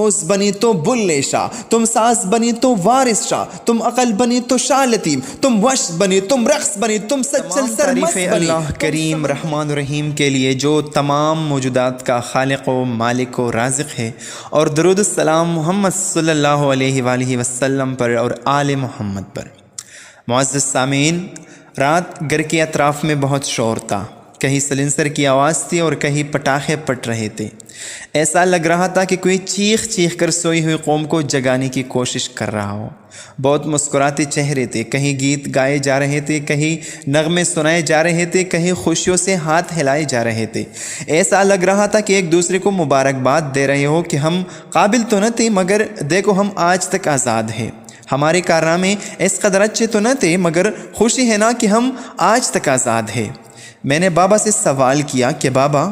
سوز بنی تو بلے شاہ، تم ساز بنی تو وارث شاہ، تم عقل بنی تو شاہ لطیم، تم وش بنی، تم رقص بنی، تم سچل سرمست بنی۔ اللہ کریم رحمان الرحیم کے لیے جو تمام موجودات کا خالق و مالک و رازق ہے، اور درود السلام محمد صلی اللہ علیہ وآلہ وسلم پر اور آل محمد پر۔ معزز سامعین، رات گھر کے اطراف میں بہت شور تھا، کہیں سلنسر کی آواز تھی اور کہیں پٹاخے پٹ رہے تھے۔ ایسا لگ رہا تھا کہ کوئی چیخ چیخ کر سوئی ہوئی قوم کو جگانے کی کوشش کر رہا ہو۔ بہت مسکراتے چہرے تھے، کہیں گیت گائے جا رہے تھے، کہیں نغمے سنائے جا رہے تھے، کہیں خوشیوں سے ہاتھ ہلائے جا رہے تھے۔ ایسا لگ رہا تھا کہ ایک دوسرے کو مبارکباد دے رہے ہو کہ ہم قابل تو نہ تھے، مگر دیکھو ہم آج تک آزاد ہیں۔ ہمارے کارنامے اس قدر اچھے تو نہ تھے، مگر خوشی ہے نا کہ ہم آج تک آزاد ہیں۔ میں نے بابا سے سوال کیا کہ بابا،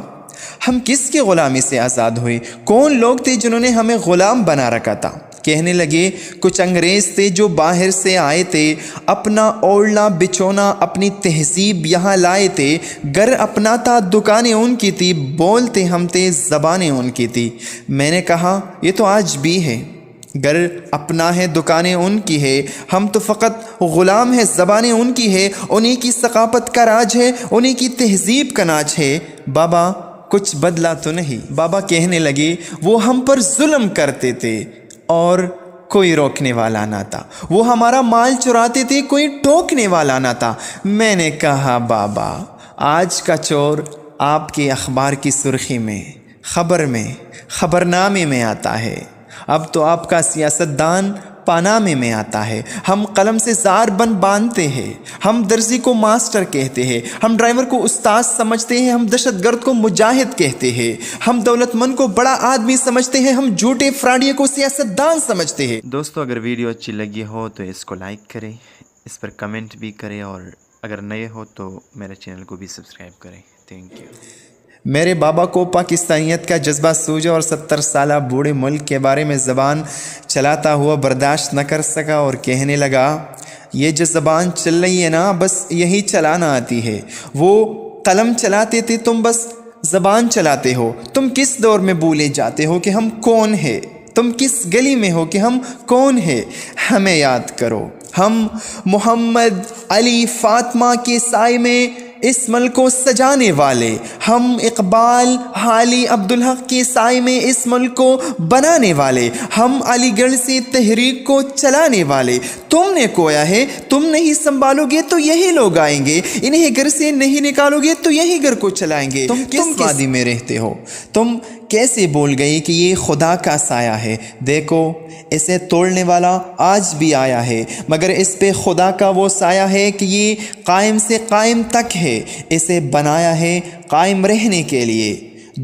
ہم کس کی غلامی سے آزاد ہوئے؟ کون لوگ تھے جنہوں نے ہمیں غلام بنا رکھا تھا؟ کہنے لگے کچھ انگریز تھے جو باہر سے آئے تھے، اپنا اوڑھنا بچھونا اپنی تہذیب یہاں لائے تھے، گھر اپنا تھا دکانیں ان کی تھی، بولتے ہم تھے زبانیں ان کی تھی۔ میں نے کہا یہ تو آج بھی ہے، گھر اپنا ہے دکانیں ان کی ہے، ہم تو فقط غلام ہیں، زبانیں ان کی ہے، انہی کی ثقافت کا راج ہے، انہی کی تہذیب کا ناج ہے۔ بابا کچھ بدلا تو نہیں؟ بابا کہنے لگے وہ ہم پر ظلم کرتے تھے اور کوئی روکنے والا نہ تھا، وہ ہمارا مال چراتے تھے، کوئی ٹوکنے والا نہ تھا۔ میں نے کہا بابا آج کا چور آپ کے اخبار کی سرخی میں، خبر میں، خبرنامے میں آتا ہے، اب تو آپ کا سیاستدان پانامے میں آتا ہے۔ ہم قلم سے زار بن باندھتے ہیں، ہم درزی کو ماسٹر کہتے ہیں، ہم ڈرائیور کو استاد سمجھتے ہیں، ہم دہشت گرد کو مجاہد کہتے ہیں، ہم دولت مند کو بڑا آدمی سمجھتے ہیں، ہم جھوٹے فراڈیے کو سیاستدان سمجھتے ہیں۔ دوستو اگر ویڈیو اچھی لگی ہو تو اس کو لائک کریں، اس پر کمنٹ بھی کریں، اور اگر نئے ہو تو میرے چینل کو بھی سبسکرائب کریں۔ Thank you. میرے بابا کو پاکستانیت کا جذبہ سوجا اور 70 سالہ بوڑھے ملک کے بارے میں زبان چلاتا ہوا برداشت نہ کر سکا اور کہنے لگا یہ جو زبان چل رہی ہے نا، بس یہی چلانا آتی ہے۔ وہ قلم چلاتے تھے، تم بس زبان چلاتے ہو۔ تم کس دور میں بھولے جاتے ہو کہ ہم کون ہیں؟ تم کس گلی میں ہو کہ ہم کون ہیں؟ ہمیں یاد کرو، ہم محمد علی فاطمہ کے سائے میں اس ملک کو سجانے والے، ہم اقبال حالی عبدالحق کے سائے میں اس ملک کو بنانے والے، ہم علی گڑھ سے تحریک کو چلانے والے۔ تم نے کویا ہے، تم نہیں سنبھالو گے تو یہی لوگ آئیں گے، انہیں گھر سے نہیں نکالو گے تو یہی گھر کو چلائیں گے۔ تم کس وادی میں رہتے ہو؟ تم کیسے بول گئی کہ یہ خدا کا سایہ ہے؟ دیکھو اسے توڑنے والا آج بھی آیا ہے، مگر اس پہ خدا کا وہ سایہ ہے کہ یہ قائم سے قائم تک ہے، اسے بنایا ہے قائم رہنے کے لیے۔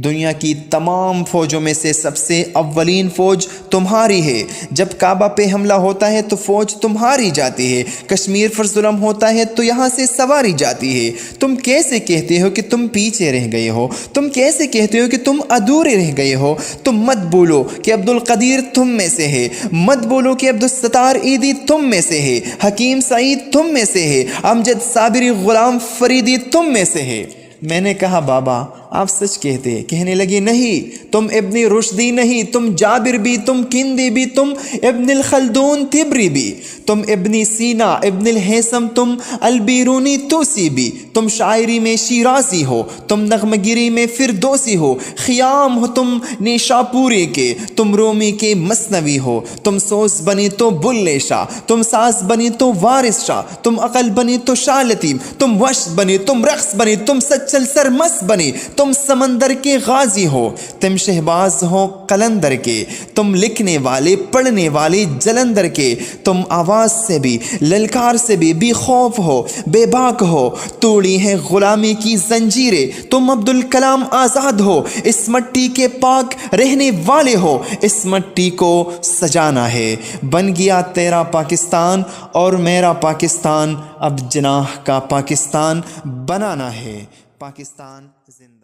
دنیا کی تمام فوجوں میں سے سب سے اولین فوج تمہاری ہے۔ جب کعبہ پہ حملہ ہوتا ہے تو فوج تمہاری جاتی ہے، کشمیر پر ظلم ہوتا ہے تو یہاں سے سواری جاتی ہے۔ تم کیسے کہتے ہو کہ تم پیچھے رہ گئے ہو؟ تم کیسے کہتے ہو کہ تم ادھورے رہ گئے ہو؟ تم مت بولو کہ عبدالقدیر تم میں سے ہے، مت بولو کہ عبدالستار عیدی تم میں سے ہے، حکیم سعید تم میں سے ہے، امجد صابری غلام فریدی تم میں سے ہے۔ میں نے کہا بابا آپ سچ کہتے ہیں؟ کہنے لگے نہیں، تم ابن رشدی نہیں، تم جابر بھی، تم کندی بھی، تم ابن الخلدون تبری بھی، تم ابن سینا، ابن الحیثم، تم البیرونی توسی بھی، تم شاعری میں شیرازی ہو، تم نغمگیری میں فردوسی ہو، خیام ہو تم نیشاپوری کے، تم رومی کے مثنوی ہو، تم سوز بنی تو بلے شاہ، تم ساز بنی تو وارث شاہ، تم عقل بنی تو شاہ لطیم، تم وش بنی، تم رقص بنی، تم سچل سرمست بنی، تم سمندر کے غازی ہو، تم شہباز ہو قلندر کے، تم لکھنے والے پڑھنے والے جلندر کے، تم آواز سے بھی للکار سے بھی بے خوف ہو، بے باک ہو، توڑی ہے غلامی کی زنجیریں، تم عبدالکلام آزاد ہو، اس مٹی کے پاک رہنے والے ہو، اس مٹی کو سجانا ہے۔ بن گیا تیرا پاکستان اور میرا پاکستان، اب جناح کا پاکستان بنانا ہے۔ پاکستان زندہ